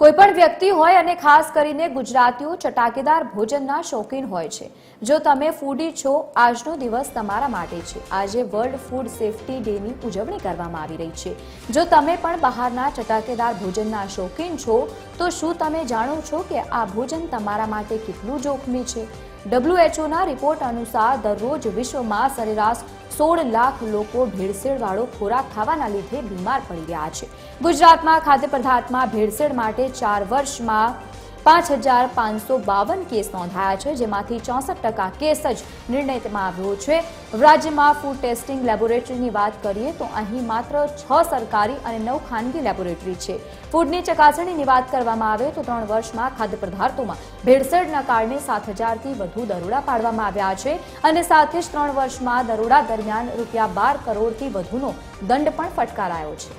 કોઈપણ વ્યક્તિ હોય અને ખાસ કરીને ગુજરાતીઓ ચટાકેદાર ભોજનના શોખીન હોય છે। જો તમે ફૂડી છો, આજનો દિવસ તમારા માટે છે। આજે વર્લ્ડ ફૂડ સેફટી ડેની ઉજવણી કરવામાં આવી રહી છે। જો તમે પણ બહારના ચટાકેદાર ભોજનના શોખીન છો તો શું તમે જાણો છો કે આ ભોજન તમારા માટે કેટલું જોખમી છે? WHOના રિપોર્ટ અનુસાર દરરોજ વિશ્વમાં સરેરાશ 16 લાખ લોકો ભેળસેળવાળો ખોરાક ખાવાના લીધે બીમાર પડી રહ્યા છે। ગુજરાતમાં ખાદ્ય પદાર્થમાં ભેળસેળ માટે 4 વર્ષમાં 5552 કેસ નોંધાયા છે, જેમાંથી 64% કેસ જ નિર્ણયમાં આવ્યો છે। રાજ્યમાં ફૂડ ટેસ્ટિંગ લેબોરેટરીની વાત કરીએ તો અહીં માત્ર 6 સરકારી અને 9 ખાનગી લેબોરેટરી છે। ફૂડની ચકાસણીની વાત કરવામાં આવે તો 3 વર્ષમાં ખાદ્ય પદાર્થોમાં ભેળસેળના કારણે 7000થી વધુ દરોડા પાડવામાં આવ્યા છે અને સાથે જ 3 વર્ષમાં દરોડા દરમિયાન ₹12 કરોડથી વધુનો દંડ પણ ફટકારાયો છે।